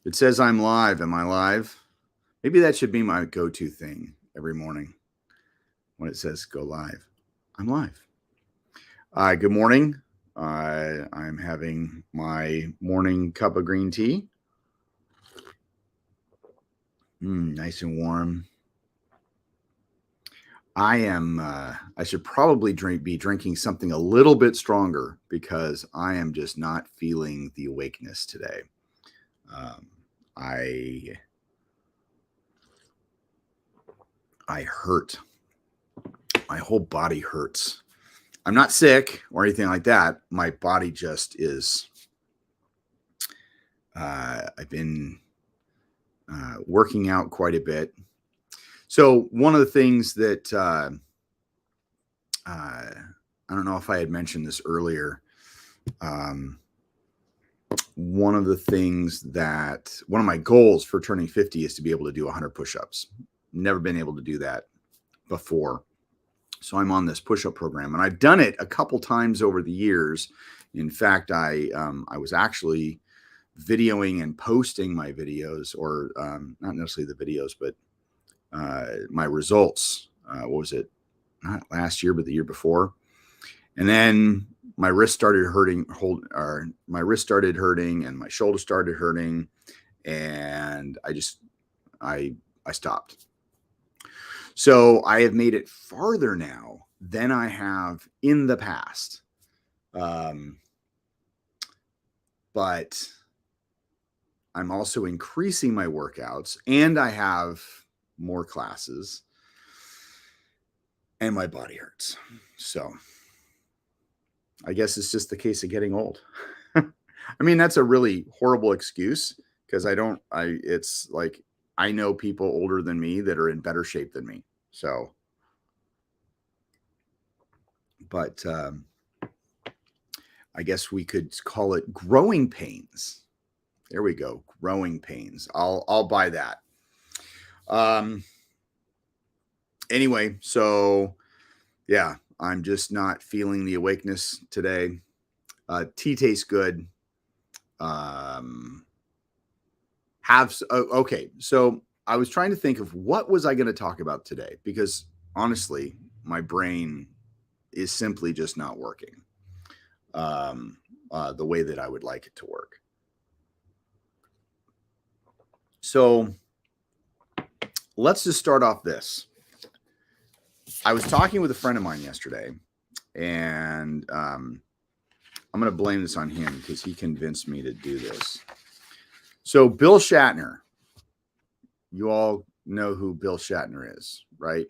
It says I'm live. Am I live? Maybe that should be my go-to thing every morning when it says go live. I'm live. Good morning. I'm having my morning cup of green tea. Nice and warm. I should probably be drinking something a little bit stronger because I am just not feeling the awakeness today. I hurt. My whole body hurts. I'm not sick or anything like that. My body just is. I've been working out quite a bit. So one of the things that I don't know if I had mentioned this earlier. One of my goals for turning 50 is to be able to do 100 push-ups. Never been able to do that before. So I'm on this push-up program, and I've done it a couple times over the years. In fact, I was actually videoing and posting my videos, or not necessarily the videos, but my results. What was it? Not last year, but the year before. And then my wrist started hurting. My wrist started hurting, and my shoulder started hurting, and I stopped. So I have made it farther now than I have in the past. But I'm also increasing my workouts, and I have more classes, and my body hurts. So I guess it's just the case of getting old. I mean, that's a really horrible excuse because it's like I know people older than me that are in better shape than me. So, but I guess we could call it growing pains. There we go. Growing pains. I'll buy that. Anyway, so yeah, I'm just not feeling the awakeness today. Tea tastes good. Okay. So I was trying to think of what was I going to talk about today, because honestly, my brain is simply just not working the way that I would like it to work. So let's just start off this. I was talking with a friend of mine yesterday, and I'm going to blame this on him because he convinced me to do this. So Bill Shatner, you all know who Bill Shatner is, right?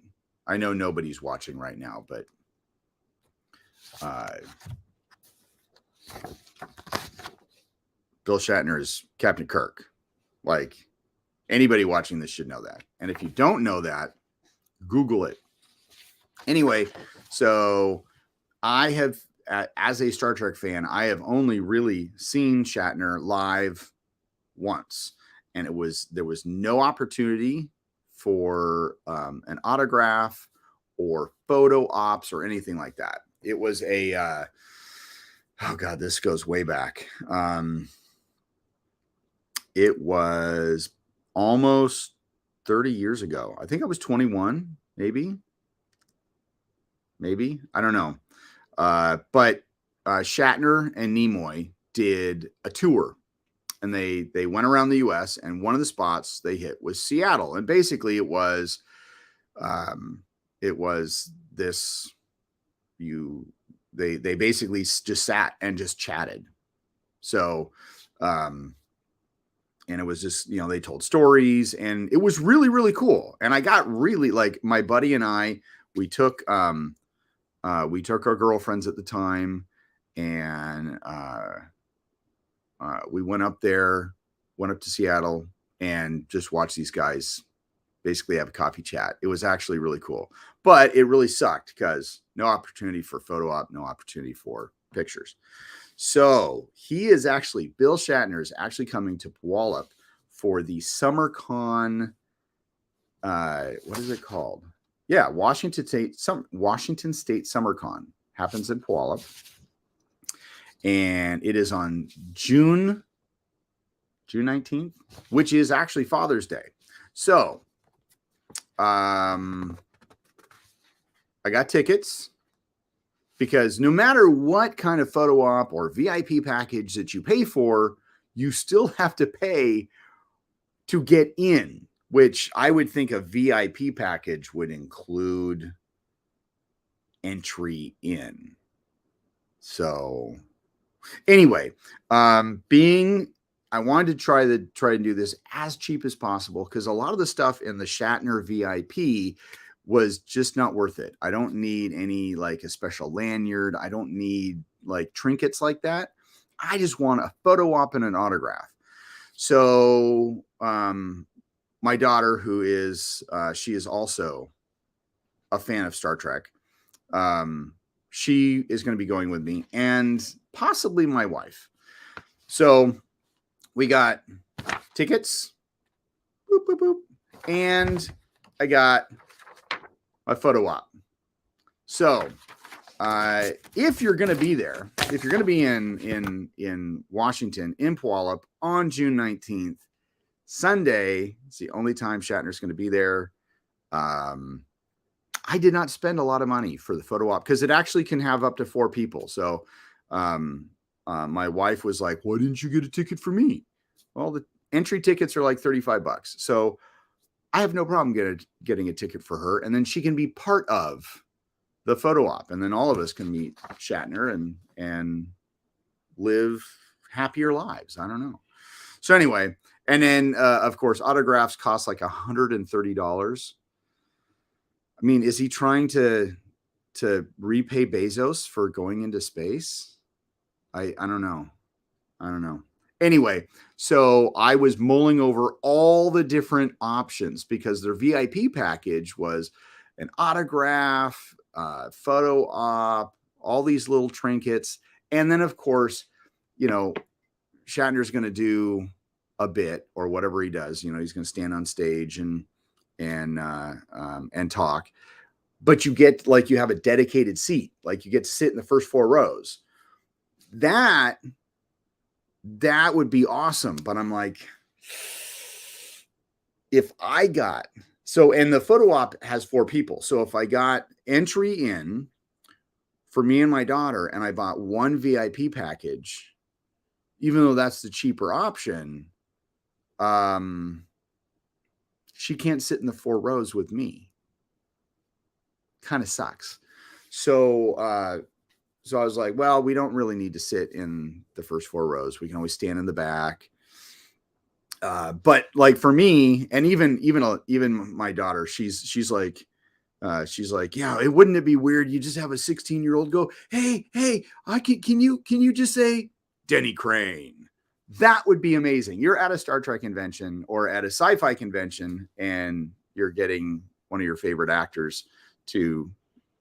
I know nobody's watching right now, but Bill Shatner is Captain Kirk. Like, anybody watching this should know that. And if you don't know that, Google it. Anyway, so I have, as a Star Trek fan, I have only really seen Shatner live once. And there was no opportunity for an autograph or photo ops or anything like that. It was oh God, this goes way back. It was almost 30 years ago. I think I was 21, maybe. I don't know. But Shatner and Nimoy did a tour, and they went around the U.S., and one of the spots they hit was Seattle. And basically it was this, they basically just sat and just chatted. So, and it was just, they told stories, and it was really, really cool. And I got really, like, my buddy and I, we took our girlfriends at the time, and we went up to Seattle and just watched these guys basically have a coffee chat. It was actually really cool, but it really sucked because no opportunity for photo op, no opportunity for pictures. So Bill Shatner is actually coming to Puyallup for the SummerCon. What is it called? Yeah, Washington State SummerCon happens in Puyallup, and it is on June June 19th, which is actually Father's Day. So, I got tickets because no matter what kind of photo op or VIP package that you pay for, you still have to pay to get in, which I would think a VIP package would include entry in. So anyway, I wanted to try to do this as cheap as possible because a lot of the stuff in the Shatner VIP was just not worth it. I don't need any like a special lanyard. I don't need like trinkets like that. I just want a photo op and an autograph. So my daughter, who is she is also a fan of Star Trek, she is going to be going with me and possibly my wife. So we got tickets, boop, boop, boop, and I got a photo op. So if you're going to be there, if you're going to be in Washington, in Puyallup on June 19th, Sunday, it's the only time Shatner's going to be there. I did not spend a lot of money for the photo op because it actually can have up to 4 people. So my wife was like, why didn't you get a ticket for me? Well, the entry tickets are like $35. So I have no problem getting a ticket for her. And then she can be part of the photo op. And then all of us can meet Shatner and live happier lives. I don't know. So anyway, and then of course, autographs cost like $130. I mean, is he trying to repay Bezos for going into space? I don't know. I don't know. Anyway, so I was mulling over all the different options because their VIP package was an autograph, photo op, all these little trinkets. And then, of course, you know, Shatner's going to do a bit or whatever he does. You know, he's going to stand on stage and talk. But you get like you have a dedicated seat, like you get to sit in the first 4 rows. That would be awesome. But I'm like, if I got and the photo op has 4 people. So if I got entry in for me and my daughter and I bought 1 VIP package, even though that's the cheaper option, she can't sit in the 4 rows with me. Kind of sucks. So I was like, well, we don't really need to sit in the first 4 rows. We can always stand in the back. But like for me, and even my daughter, she's like, yeah, wouldn't it be weird? You just have a 16-year-old go, hey, can you just say Denny Crane? That would be amazing. You're at a Star Trek convention or at a sci-fi convention, and you're getting one of your favorite actors to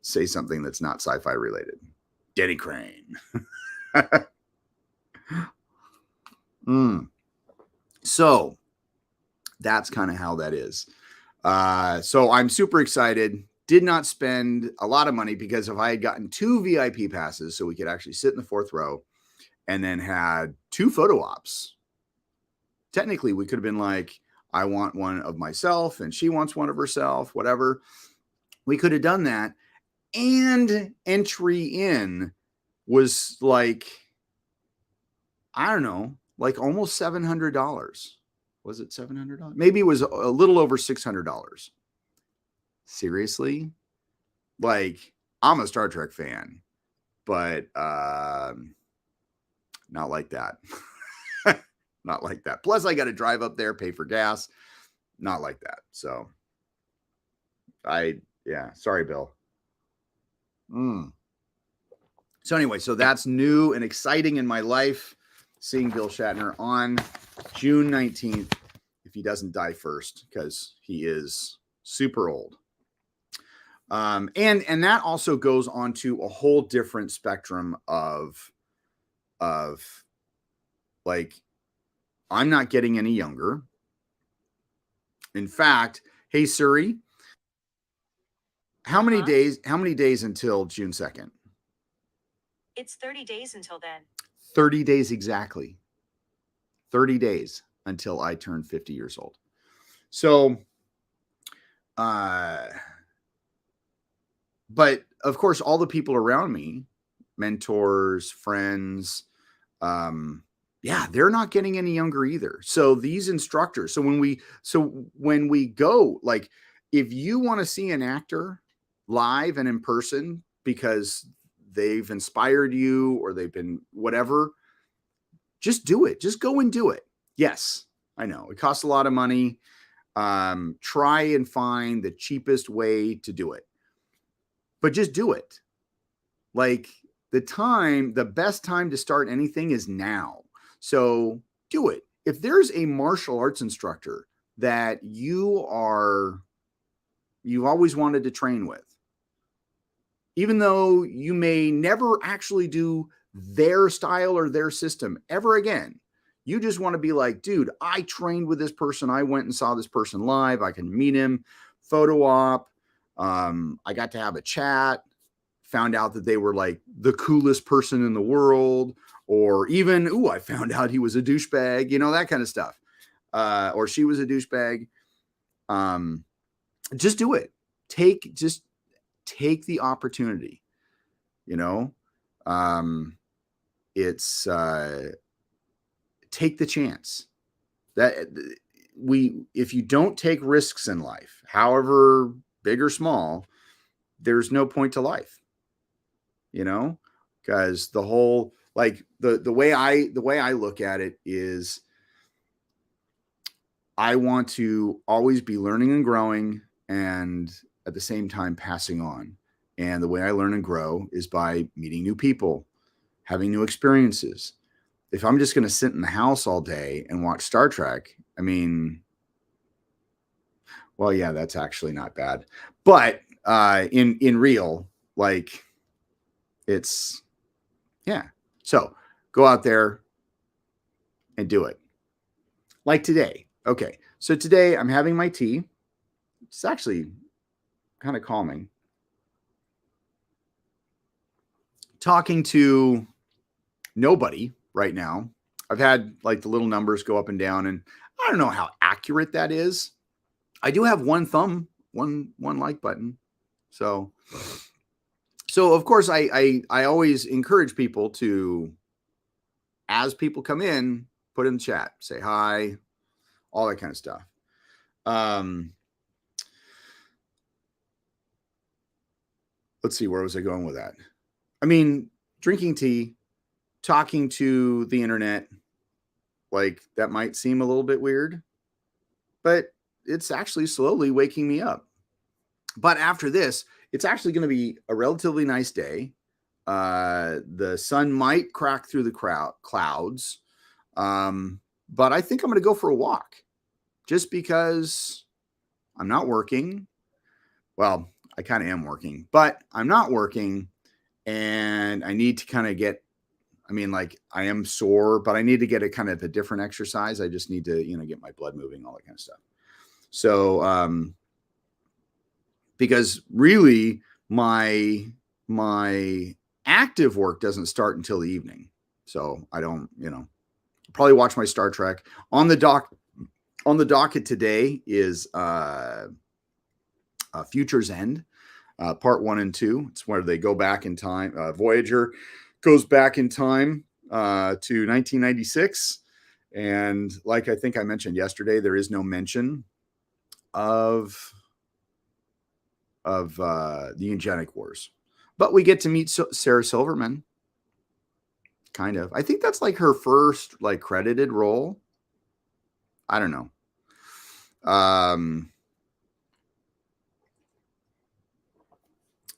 say something that's not sci-fi related. Denny Crane. So that's kind of how that is. So I'm super excited. Did not spend a lot of money because if I had gotten 2 VIP passes so we could actually sit in the 4th row and then had 2 photo ops, technically we could have been like, I want one of myself and she wants one of herself, whatever. We could have done that. And entry in was like, I don't know, like almost $700. Was it $700? Maybe it was a little over $600. Seriously? Like, I'm a Star Trek fan, but not like that. Not like that. Plus, I got to drive up there, pay for gas. Not like that. So, sorry, Bill. So anyway, so that's new and exciting in my life, seeing Bill Shatner on June 19th, if he doesn't die first, because he is super old. And that also goes on to a whole different spectrum of like, I'm not getting any younger. In fact, hey Siri, how many days until June 2nd? It's 30 days until then. 30 days exactly. 30 days. until I turned 50 years old. So, but of course, all the people around me, mentors, friends, yeah, they're not getting any younger either. So these instructors, so when we go, like, if you want to see an actor live and in person because they've inspired you or they've been whatever, just do it. Just go and do it. Yes, I know it costs a lot of money. Try and find the cheapest way to do it, but just do it. Like, the best time to start anything is now. So do it. If there's a martial arts instructor that you've always wanted to train with, even though you may never actually do their style or their system ever again, you just want to be like, dude, I trained with this person. I went and saw this person live. I can meet him, photo op. I got to have a chat, found out that they were like the coolest person in the world, or even, I found out he was a douchebag, that kind of stuff. Or she was a douchebag. Just do it. Take the opportunity, it's, take the chance that if you don't take risks in life, however big or small, there's no point to life, because the whole, like, the way I look at it is, I want to always be learning and growing, and at the same time passing on. And the way I learn and grow is by meeting new people, having new experiences. If I'm just going to sit in the house all day and watch Star Trek, I mean, well, yeah, that's actually not bad. But in real, like, it's, yeah. So go out there and do it. Like today. Okay. So today I'm having my tea. It's actually kind of calming. Talking to nobody right now. I've had like the little numbers go up and down, and I don't know how accurate that is. I do have one like button. So of course I always encourage people to, as people come in, put in the chat, say hi, all that kind of stuff. Let's see, where was I going with that? I mean, drinking tea, talking to the internet, like, that might seem a little bit weird, but it's actually slowly waking me up. But after this, it's actually going to be a relatively nice day. The sun might crack through the clouds. But I think I'm going to go for a walk just because I'm not working. Well, I kind of am working, but I'm not working, and I need to kind of get, like, I am sore, but I need to get a kind of a different exercise. I just need to, get my blood moving, all that kind of stuff. So, because really my active work doesn't start until the evening. So I don't, probably watch my Star Trek. On the docket today is Future's End, part 1 and 2. It's where they go back in time. Voyager goes back in time to 1996. And like I think I mentioned yesterday, there is no mention of the Eugenic Wars. But we get to meet Sarah Silverman. Kind of. I think that's like her first like credited role. I don't know.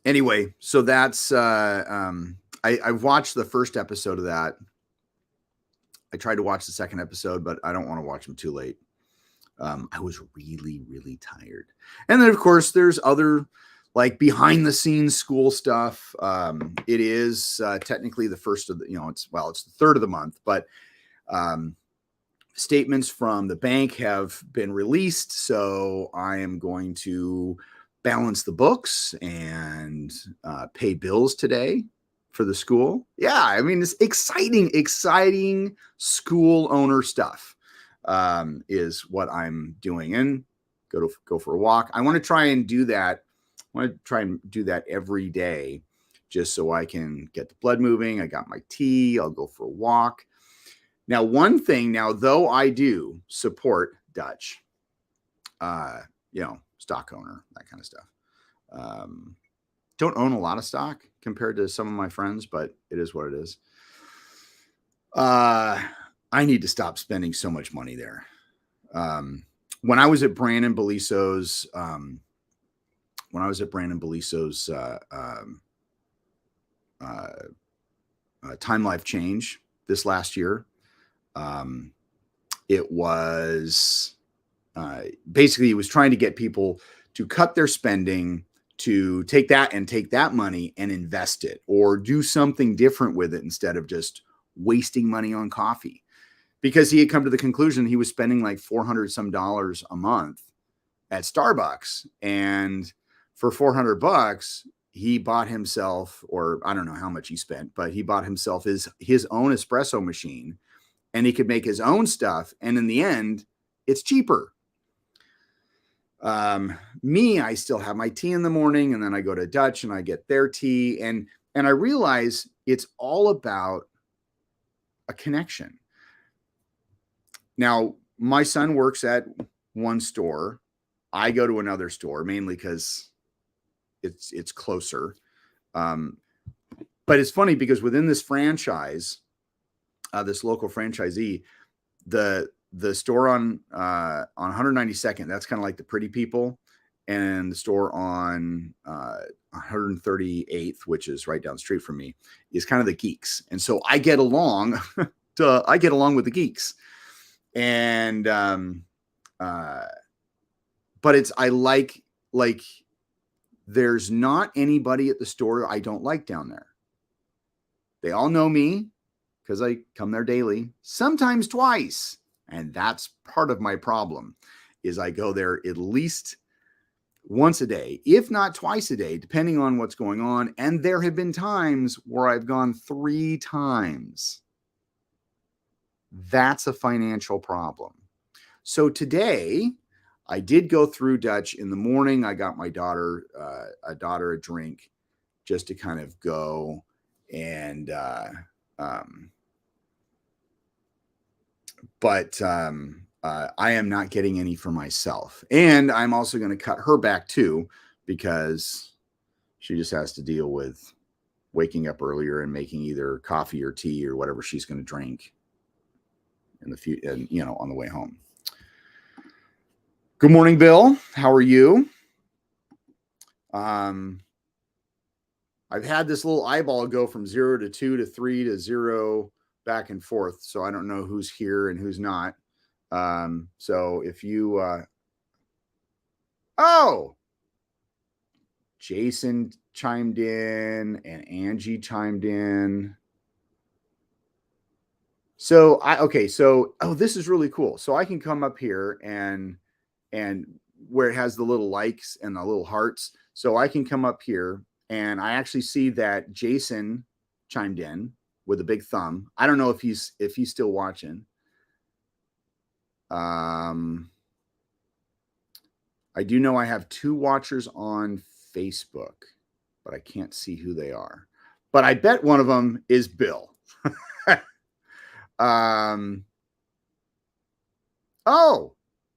Anyway, so that's I watched the first episode of that. I tried to watch the second episode, but I don't want to watch them too late. I was really, really tired. And then, of course, there's other like behind the scenes school stuff. It is technically the first of the, it's the third of the month, but statements from the bank have been released. So I am going to balance the books and pay bills today for the school. Yeah, it's exciting school owner stuff. is what I'm doing. And go for a walk. I want to try and do that. I want to try and do that every day, just so I can get the blood moving. I got my tea. I'll go for a walk. Now, one thing, though I do support Dutch, stock owner, that kind of stuff. Don't own a lot of stock compared to some of my friends, but it is what it is. I need to stop spending so much money there. When I was at Brandon Beliso's, Time Life Change this last year, it was basically, he was trying to get people to cut their spending, to take that money and invest it, or do something different with it instead of just wasting money on coffee. Because he had come to the conclusion he was spending like $400 some a month at Starbucks, and for $400 he bought himself, or I don't know how much he spent, but he bought himself his own espresso machine, and he could make his own stuff, and in the end it's cheaper. Me, I still have my tea in the morning, and then I go to Dutch and I get their tea, and I realize it's all about a connection. Now, my son works at one store. I go to another store, mainly because it's closer. But it's funny because within this franchise, this local franchisee, the store on 192nd, that's kind of like the pretty people, and the store on 138th, which is right down the street from me, is kind of the geeks. And so I get along with the geeks. And but I like there's not anybody at the store I don't like down there. They all know me because I come there daily, sometimes twice. And that's part of my problem, is I go there at least once a day, if not twice a day, depending on what's going on. And there have been times where I've gone 3 times. That's a financial problem. So today I did go through Dutch in the morning. I got my daughter a drink just to kind of go and but I am not getting any for myself. And I'm also going to cut her back too, because she just has to deal with waking up earlier and making either coffee or tea or whatever she's going to drink in the future, and on the way home. Good morning, Bill. How are you? I've had this little eyeball go from 0 to 2 to 3 to 0 back and forth, so I don't know who's here and who's not. So if you Jason chimed in and Angie chimed in. So this is really cool. So I can come up here and where it has the little likes and the little hearts. So I can come up here and I actually see that Jason chimed in with a big thumb. I don't know if he's still watching. I do know I have 2 watchers on Facebook, but I can't see who they are. But I bet one of them is Bill.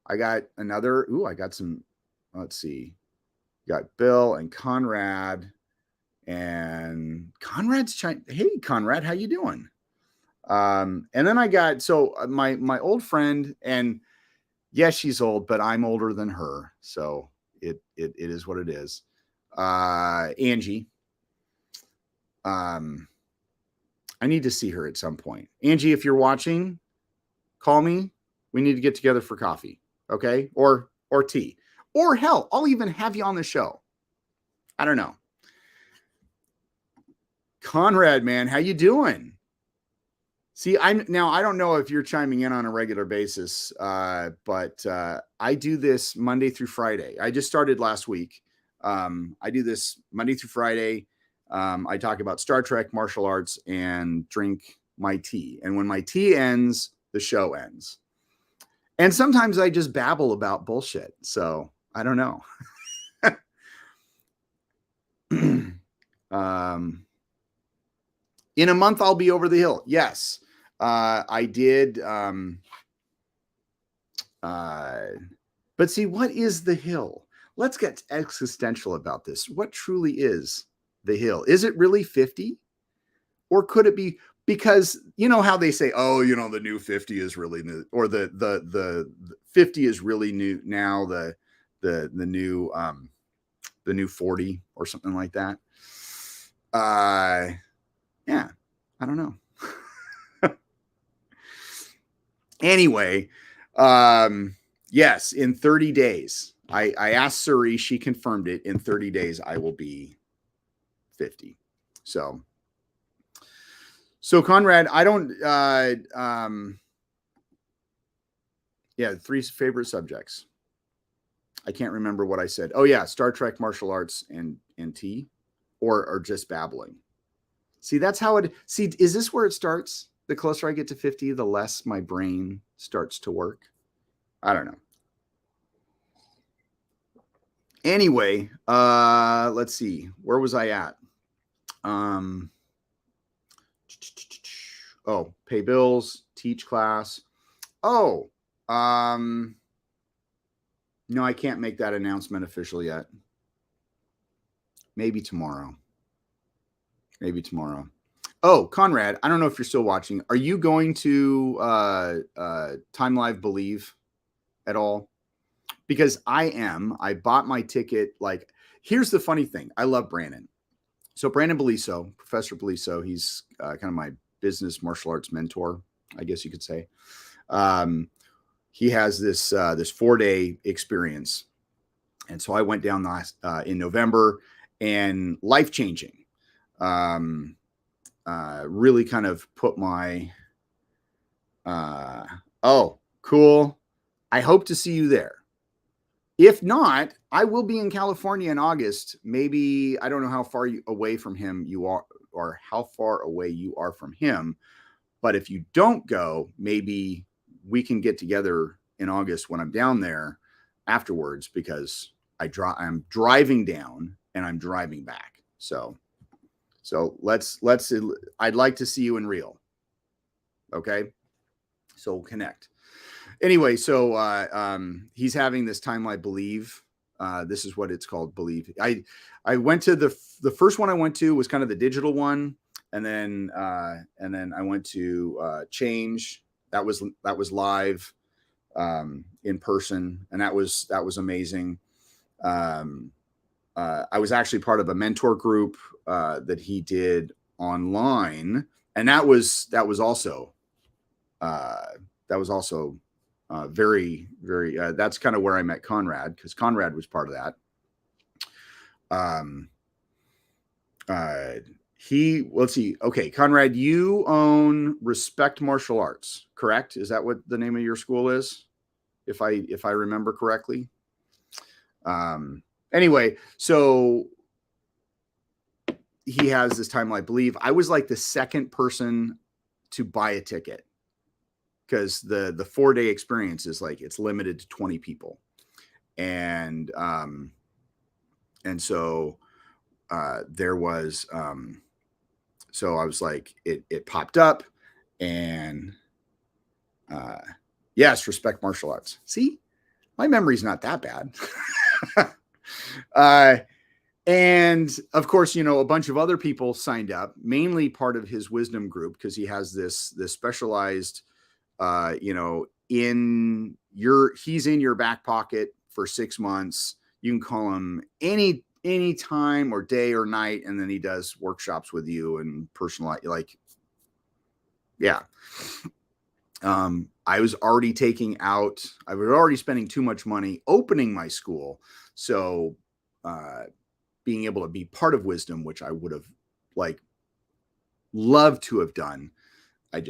I got another. I got some. Let's see. Got Bill and Conrad, and Conrad's trying. Hey, Conrad, how you doing? And then I got my old friend, and yes, she's old, but I'm older than her, so it is what it is. Angie. I need to see her at some point. Angie, if you're watching, call me. We need to get together for coffee, okay? Or tea. Or hell, I'll even have you on the show. I don't know. Conrad, man, how you doing? See, I don't know if you're chiming in on a regular basis, but I do this Monday through Friday. I just started last week. I do this Monday through Friday. I talk about Star Trek, martial arts, and drink my tea. And when my tea ends, the show ends. And sometimes I just babble about bullshit. So I don't know. In a month, I'll be over the hill. Yes. I did. But see, what is the hill? Let's get existential about this. What truly is the hill? Is it really 50? Or could it be, because you know how they say, oh, you know, the new 50 is really new, or the 50 is really new now, the new 40 or something like that. Yeah, I don't know. Anyway, yes, in 30 days. I asked Suri, she confirmed it. In 30 days, I will be 50. So Conrad, I don't yeah, 3 favorite subjects. I can't remember what I said. Oh yeah, Star Trek, martial arts, and tea, or just babbling. See, that's how it. See, is this where it starts? The closer I get to 50, the less my brain starts to work. I don't know. Anyway, let's see. Where was I at? Oh, pay bills, teach class. Oh, no, I can't make that announcement official yet. Maybe tomorrow. Maybe tomorrow. Oh, Conrad, I don't know if you're still watching. Are you going to Time Live Believe at all? Because I am. I bought my ticket. Like, here's the funny thing. I love Brandon. So Brandon Beliso, Professor Beliso, he's kind of my business martial arts mentor, I guess you could say. He has this 4-day experience. And so I went down in November, and life-changing. Really kind of put my, oh, cool. I hope to see you there. If not, I will be in California in August. Maybe, I don't know how far away from him you are, or how far away you are from him. But if you don't go, maybe we can get together in August when I'm down there afterwards, because I'm driving down and I'm driving back. So let's I'd like to see you in real. Okay. So we'll connect. Anyway, so he's having this Time I Believe. This is what it's called, Believe. I went to the first one I went to was kind of the digital one, and then I went to Change. That was live in person, and that was amazing. I was actually part of a mentor group that he did online, and that was also very, very, that's kind of where I met Conrad, because Conrad was part of that. Let's see. Okay, Conrad, you own Respect Martial Arts, correct? Is that what the name of your school is? If I remember correctly. Anyway, so he has this Time I Believe. I was like the second person to buy a ticket, because the 4-day experience is like, it's limited to 20 people. And so there was, so I was like, it popped up, and yes, Respect Martial Arts. See, my memory's not that bad. And of course, you know, a bunch of other people signed up, mainly part of his wisdom group, because he has this specialized, you know, he's in your back pocket for 6 months. You can call him any time or day or night, and then he does workshops with you and personalized, like, yeah. I was already spending too much money opening my school. So, being able to be part of wisdom, which I would have like loved to have done, I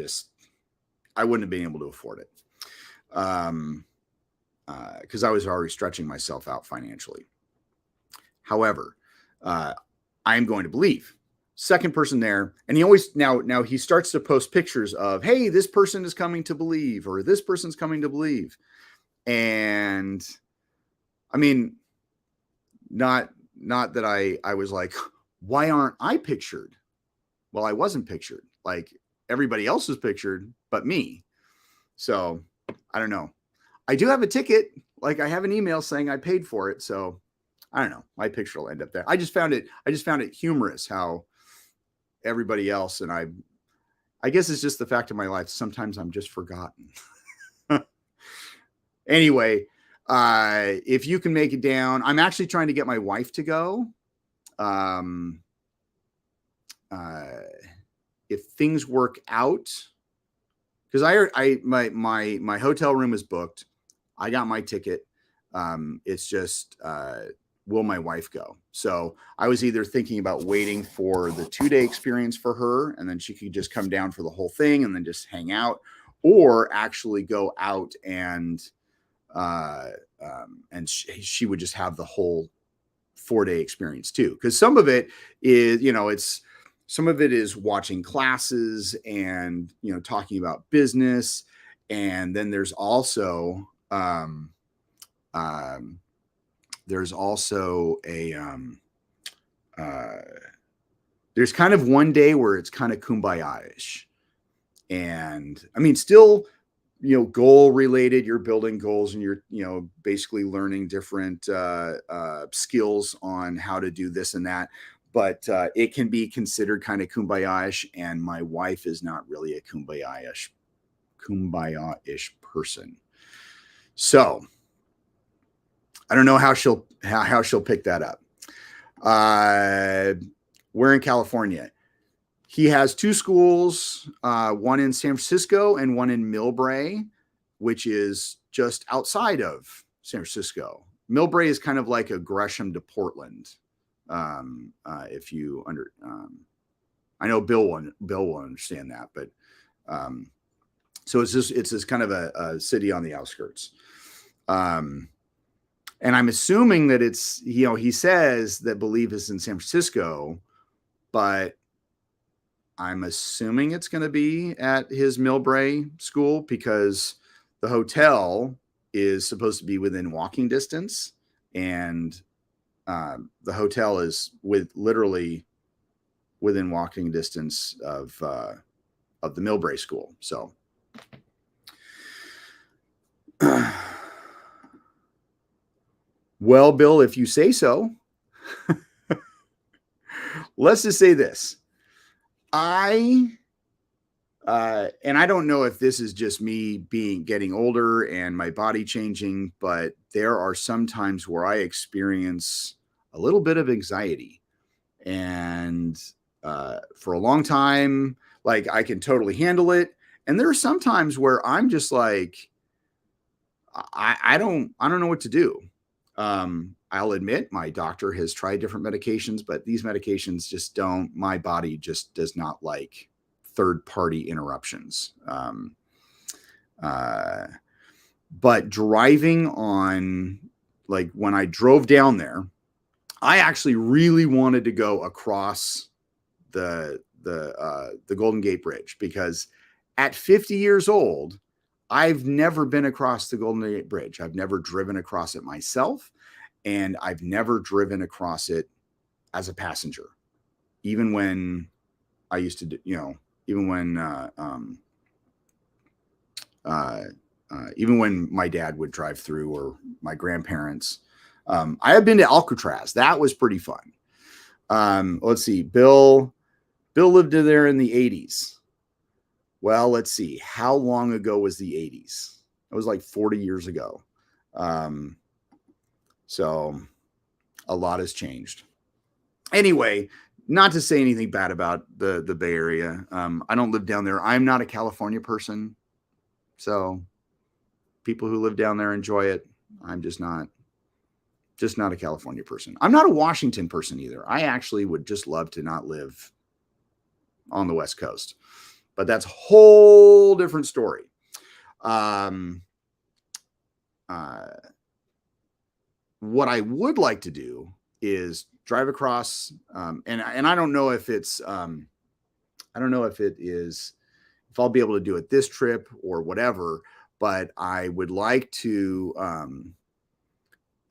wouldn't have been able to afford it. Because I was already stretching myself out financially. However, I'm going to Believe. second person there. And he always, now he starts to post pictures of, hey, this person is coming to believe, or this person's coming to believe. And I mean, not that I was like, why aren't I pictured? Well, I wasn't pictured. Like everybody else was pictured, but me. So I don't know. I do have a ticket. Like I have an email saying I paid for it. So I don't know. My picture will end up there. I just found it humorous how everybody else, and I guess it's just the fact of my life. Sometimes I'm just forgotten. Anyway, if you can make it down, I'm actually trying to get my wife to go. If things work out, because my hotel room is booked. I got my ticket. It's just, will my wife go? So I was either thinking about waiting for the 2-day experience for her, and then she could just come down for the whole thing and then just hang out, or actually go out and she would just have the whole 4-day experience too. Because some of it is, some of it is watching classes and, talking about business. And then there's also, there's kind of one day where it's kind of kumbaya-ish. And I mean, still, goal related, you're building goals and you're, basically learning different skills on how to do this and that. But it can be considered kind of kumbaya-ish. And my wife is not really a kumbaya-ish person. So I don't know how she'll pick that up. We're in California. He has 2 schools, one in San Francisco and one in Millbrae, which is just outside of San Francisco. Millbrae is kind of like a Gresham to Portland. If you I know Bill will understand that, but so it's this kind of a city on the outskirts. And I'm assuming that it's, he says that Believe is in San Francisco, but I'm assuming it's going to be at his Millbrae school because the hotel is supposed to be within walking distance, and the hotel is literally within walking distance of the Millbrae school. So, well, Bill, if you say so. Let's just say this. And I don't know if this is just me getting older and my body changing, but there are some times where I experience a little bit of anxiety. And for a long time, like I can totally handle it. And there are some times where I'm just like, I don't know what to do. I'll admit my doctor has tried different medications, but these medications just my body just does not like third-party interruptions. But driving on, like when I drove down there, I actually really wanted to go across the Golden Gate Bridge, because at 50 years old, I've never been across the Golden Gate Bridge. I've never driven across it myself, and I've never driven across it as a passenger, even when I used to, even when my dad would drive through, or my grandparents. I have been to Alcatraz. That was pretty fun. Let's see. Bill lived there in the 80s. Well, let's see. How long ago was the 80s? It was like 40 years ago. So a lot has changed. Anyway, not to say anything bad about the Bay Area. I don't live down there. I'm not a California person. So people who live down there enjoy it. I'm just not a California person. I'm not a Washington person either. I actually would just love to not live on the West Coast, but that's a whole different story. What I would like to do is drive across, and I don't know if it's I don't know if it is if I'll be able to do it this trip or whatever, but I would like to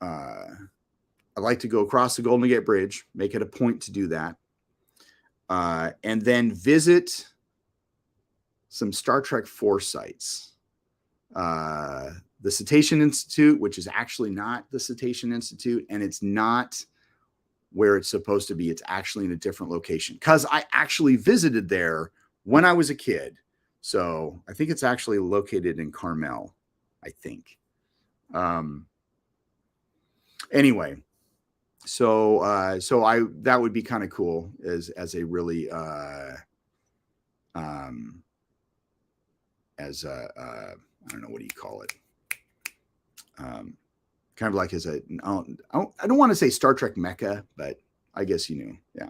I'd like to go across the Golden Gate Bridge, make it a point to do that, and then visit some Star Trek 4 sites. The Cetacean Institute, which is actually not the Cetacean Institute, and it's not where it's supposed to be. It's actually in a different location because I actually visited there when I was a kid. So I think it's actually located in Carmel, I think. Anyway, so that would be kind of cool as a really as a I don't know, what do you call it? Kind of like as a I don't want to say Star Trek Mecca, but I guess you knew, yeah.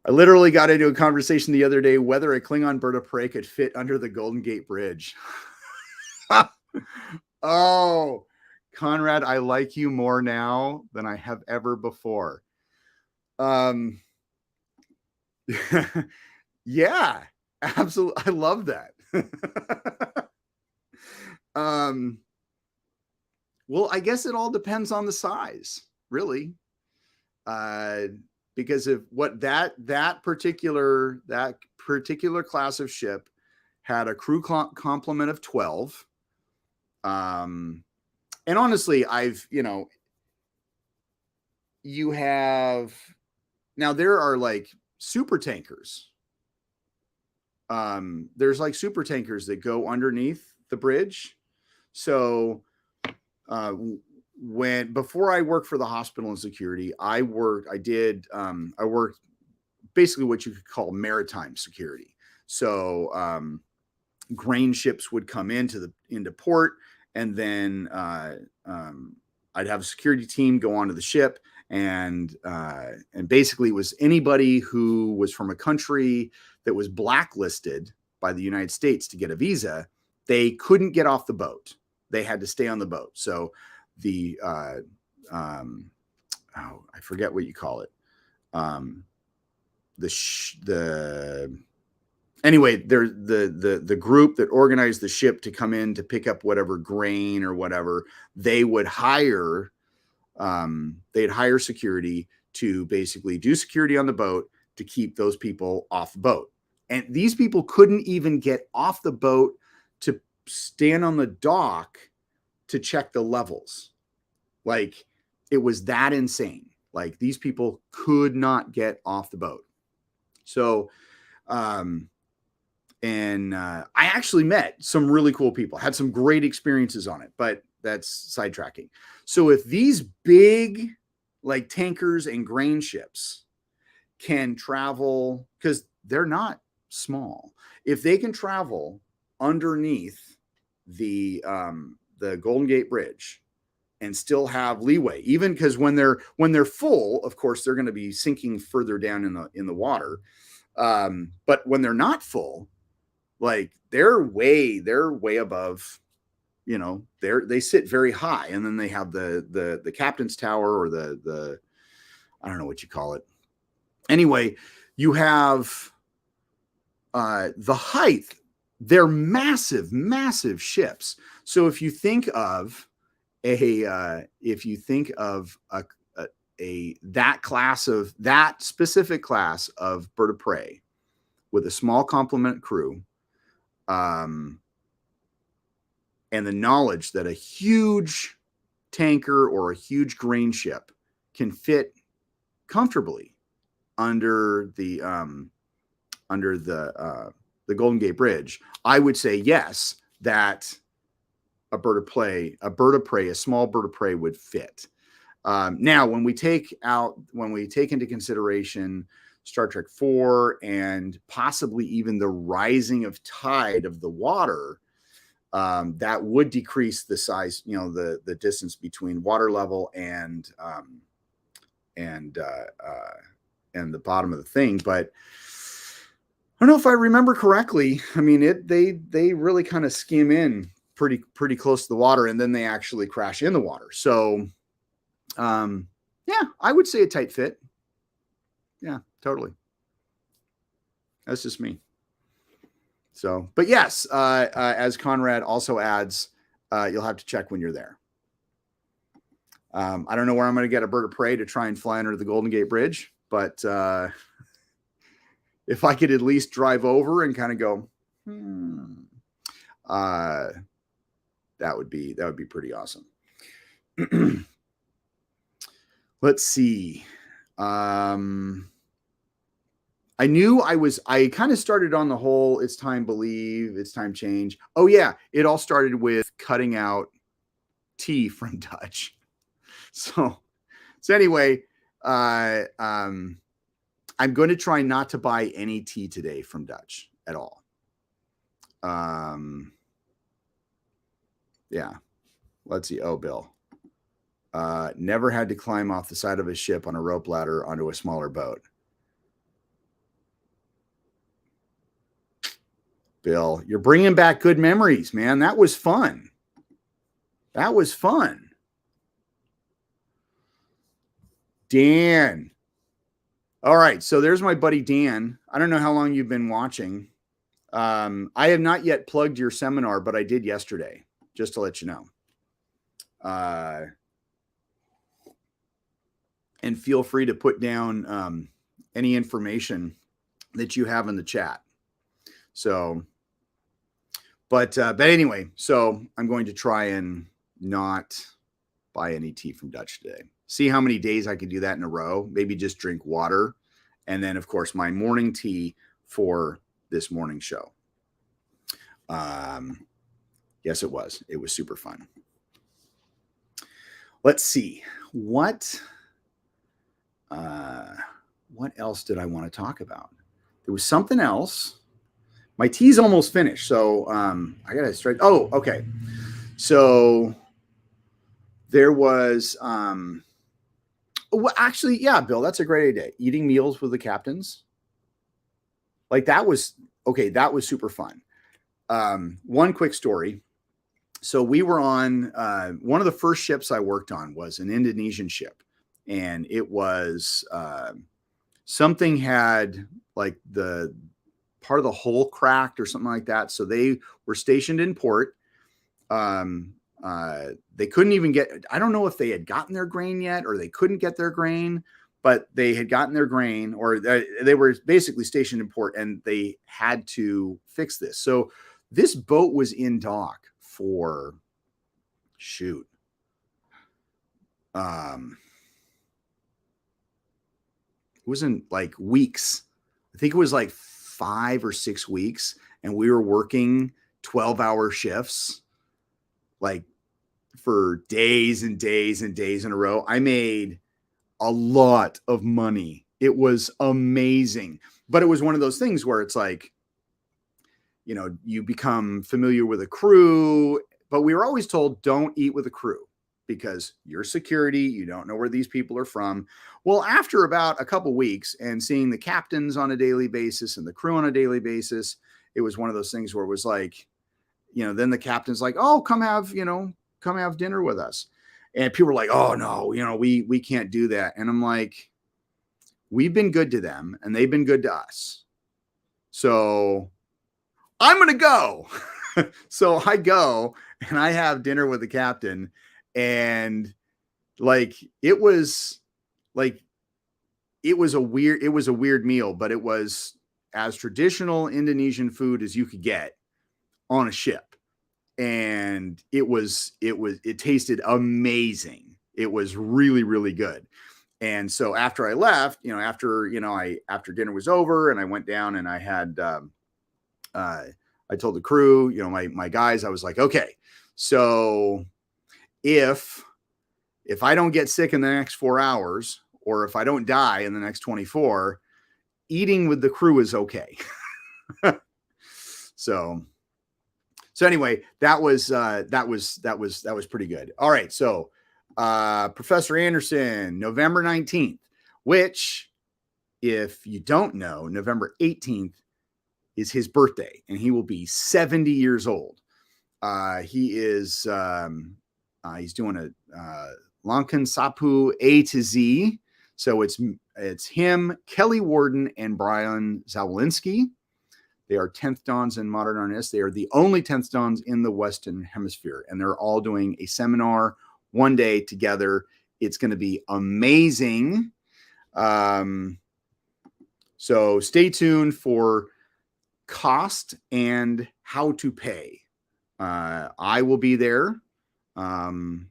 I literally got into a conversation the other day whether a Klingon bird of prey could fit under the Golden Gate Bridge. Oh, Conrad, I like you more now than I have ever before. Yeah, absolutely. I love that. Well, I guess it all depends on the size, really. Because of what that particular class of ship had a crew complement of 12. And honestly, you have now there are like super tankers. There's like super tankers that go underneath the bridge. So before I worked for the hospital and security, I worked basically what you could call maritime security. So grain ships would come into port, and then I'd have a security team go onto the ship, and basically it was anybody who was from a country that was blacklisted by the United States to get a visa, they couldn't get off the boat. They had to stay on the boat. So the I forget what you call it. Anyway, the group that organized the ship to come in to pick up whatever grain or whatever, they'd hire security to basically do security on the boat to keep those people off the boat. And these people couldn't even get off the boat to stand on the dock to check the levels. Like, it was that insane. Like, these people could not get off the boat. So, I actually met some really cool people, had some great experiences on it, but that's sidetracking. So if these big like tankers and grain ships can travel, because they're not small, if they can travel underneath the Golden Gate Bridge and still have leeway, even because when they're full, of course, they're going to be sinking further down in the water. But when they're not full, like they're way above, they sit very high, and then they have the captain's tower, or the I don't know what you call it. Anyway, you have the height. They're massive ships. So if you think of that specific class of bird of prey with a small complement crew, and the knowledge that a huge tanker or a huge grain ship can fit comfortably under the Golden Gate Bridge, I would say yes, that a small bird of prey would fit. Now, when we take into consideration Star Trek 4 and possibly even the rising of tide of the water, that would decrease the size, the distance between water level and the bottom of the thing. But I don't know if I remember correctly. I mean, they really kind of skim in pretty close to the water, and then they actually crash in the water. So, yeah, I would say a tight fit. Yeah, totally. That's just me. So, but yes, as Conrad also adds, you'll have to check when you're there. I don't know where I'm going to get a bird of prey to try and fly under the Golden Gate Bridge, but if I could at least drive over and kind of go, that would be pretty awesome. Let's see. I knew I kind of started on the whole, it's time believe, it's time change. Oh yeah. It all started with cutting out tea from Dutch. So anyway, I'm going to try not to buy any tea today from Dutch at all. Yeah. Let's see. Oh, Bill. Never had to climb off the side of a ship on a rope ladder onto a smaller boat. Bill, you're bringing back good memories, man. That was fun. That was fun. Dan. All right. So there's my buddy, Dan. I don't know how long you've been watching. I have not yet plugged your seminar, but I did yesterday, just to let you know. And feel free to put down any information that you have in the chat. So, but anyway, so I'm going to try and not buy any tea from Dutch today. See how many days I can do that in a row. Maybe just drink water. And then, of course, my morning tea for this morning show. Yes, it was. It was super fun. Let's see. What else did I want to talk about? There was something else. My tea's almost finished. So I got to straight. Oh, okay. So there was, well, actually, yeah, Bill, that's a great idea. Eating meals with the captains. Like that was, okay. That was super fun. One quick story. So we were on, one of the first ships I worked on was an Indonesian ship. And it was, something had like the part of the hull cracked or something like that. So they were stationed in port. They couldn't even get, I don't know if they had gotten their grain yet or they couldn't get their grain, but they had gotten their grain, or they were basically stationed in port and they had to fix this. So this boat was in dock for it wasn't like weeks. I think it was like 5 or 6 weeks, and we were working 12-hour shifts like for days and days and days in a row. I made a lot of money. It was amazing. But it was one of those things where it's like, you know, you become familiar with a crew, but we were always told don't eat with a crew because you're security. You don't know where these people are from. Well, after about a couple weeks and seeing the captains on a daily basis and the crew on a daily basis, it was one of those things where it was like, you know, then the captain's like, oh, come have dinner with us. And people were like, oh no, you know, we can't do that. And I'm like, we've been good to them and they've been good to us. So I'm going to go. So I go and I have dinner with the captain, and like, it was a weird meal, but it was as traditional Indonesian food as you could get on a ship. And it tasted amazing. It was really, really good. And so after I left, after dinner was over and I went down and I had, I told the crew, my guys, I was like, okay, so if I don't get sick in the next 4 hours, or if I don't die in the next 24, eating with the crew is okay. So anyway, that was pretty good. All right. So, Professor Anderson, November 19th, which, if you don't know, November 18th is his birthday and he will be 70 years old. He is he's doing a Lankan Sapu A to Z. So it's him, Kelly Warden, and Brian Zawolinsky. They are 10th Dons in modern artists. They are the only 10th Dons in the Western Hemisphere, and they're all doing a seminar one day together. It's going to be amazing. So stay tuned for cost and how to pay. I will be there. Dan,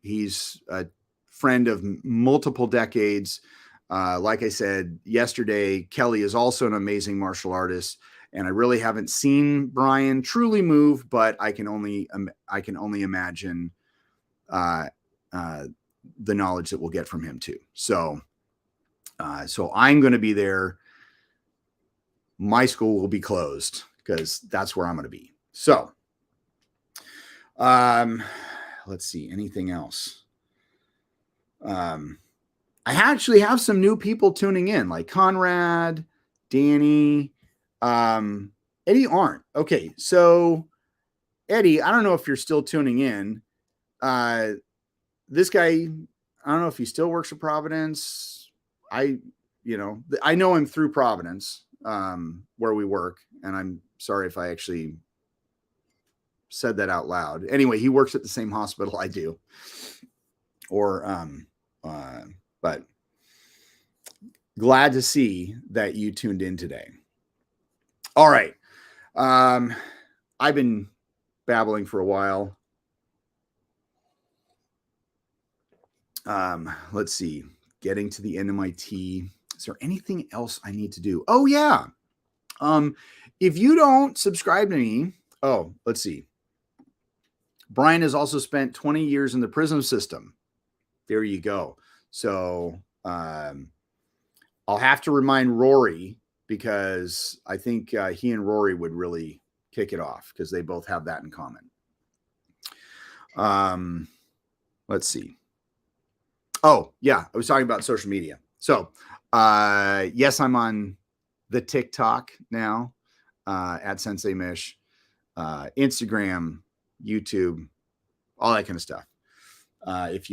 he's a friend of multiple decades. Like I said yesterday, Kelly is also an amazing martial artist, and I really haven't seen Brian truly move, but I can only imagine the knowledge that we'll get from him too. So I'm going to be there. My school will be closed because that's where I'm going to be. So, let's see, anything else? I actually have some new people tuning in, like Conrad, Danny, Eddie aren't. Okay, so Eddie, I don't know if you're still tuning in. This guy, I don't know if he still works for Providence. I know him through Providence, where we work, and I'm sorry if I actually said that out loud. Anyway, he works at the same hospital I do. But glad to see that you tuned in today. All right. I've been babbling for a while. Let's see. Getting to the end of my tea. Is there anything else I need to do? Oh, yeah. If you don't subscribe to me, let's see. Brian has also spent 20 years in the prison system. There you go. So I'll have to remind Rory, because I think he and Rory would really kick it off because they both have that in common. Let's see. Oh, yeah. I was talking about social media. So yes, I'm on the TikTok now, at Sensei Mish, Instagram, YouTube, all that kind of stuff. If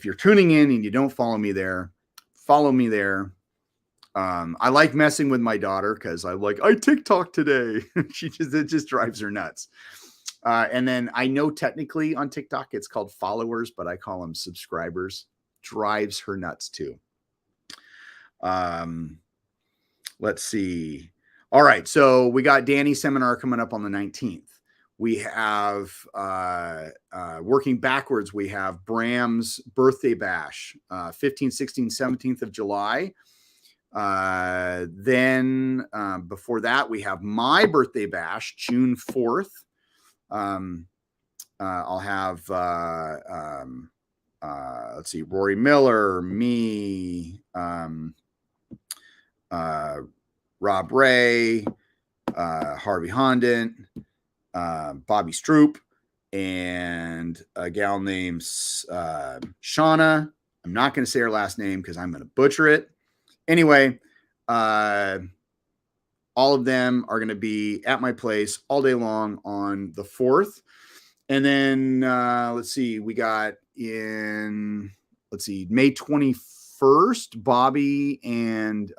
you're tuning in and you don't follow me there, follow me there. I like messing with my daughter because I TikTok today. It just drives her nuts. And then I know technically on TikTok it's called followers, but I call them subscribers. Drives her nuts too. Let's see. All right. So we got Danny's seminar coming up on the 19th. We have, working backwards, we have Bram's birthday bash, 15th, 16th, 17th of July. Then before that, we have my birthday bash, June 4th. I'll have, let's see, Rory Miller, me, Rob Ray, Harvey Hondent, Bobby Stroop, and a gal named Shauna. I'm not going to say her last name because I'm going to butcher it. Anyway, all of them are going to be at my place all day long on the 4th. And then let's see, we got May 21st, Bobby and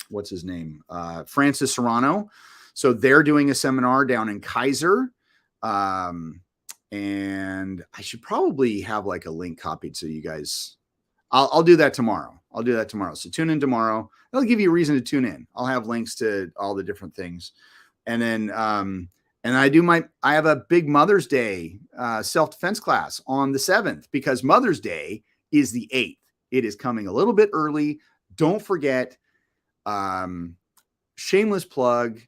what's his name? Francis Serrano. So they're doing a seminar down in Kaiser. And I should probably have like a link copied so you guys, I'll do that tomorrow. So tune in tomorrow. That'll give you a reason to tune in. I'll have links to all the different things. And then, and I have a big Mother's Day self-defense class on the 7th because Mother's Day is the 8th. It is coming a little bit early. Don't forget, shameless plug,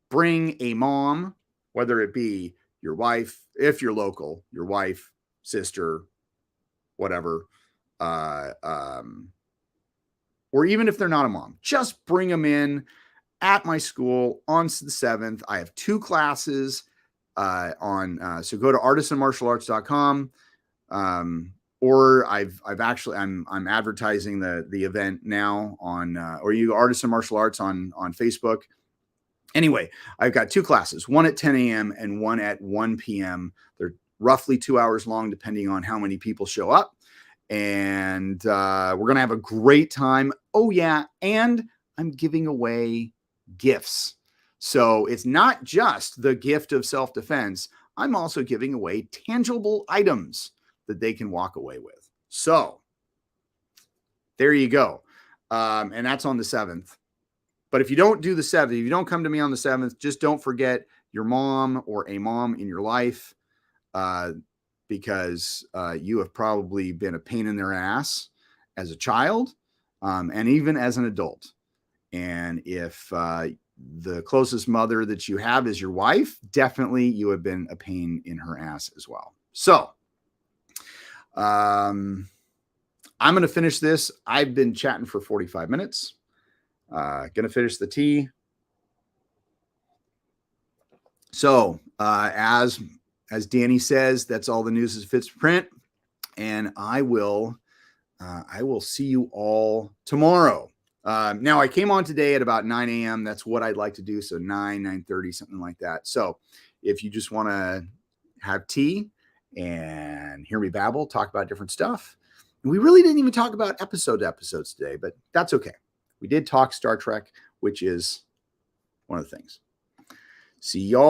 bring a mom, whether it be your wife, if you're local, your wife, sister, whatever, or even if they're not a mom, just bring them in at my school on the 7th. I have 2 classes so go to artisanmartialarts.com. Or I'm advertising the event now on, or you go Artisan Martial Arts on Facebook. Anyway, I've got 2 classes, one at 10 a.m. and one at 1 p.m. They're roughly 2 hours long, depending on how many people show up. And we're going to have a great time. Oh, yeah. And I'm giving away gifts. So it's not just the gift of self-defense. I'm also giving away tangible items that they can walk away with. So there you go. And that's on the 7th. But if you don't do the 7th, if you don't come to me on the 7th, just don't forget your mom or a mom in your life, because you have probably been a pain in their ass as a child, and even as an adult. And if the closest mother that you have is your wife, definitely you have been a pain in her ass as well. So I'm going to finish this. I've been chatting for 45 minutes. Going to finish the tea. So as Danny says, that's all the news is fits to print. And I will see you all tomorrow. Now I came on today at about 9 a.m. That's what I'd like to do. So 9:30, something like that. So if you just want to have tea and hear me babble, talk about different stuff. And we really didn't even talk about episodes today, but that's okay. We did talk Star Trek, which is one of the things. See y'all.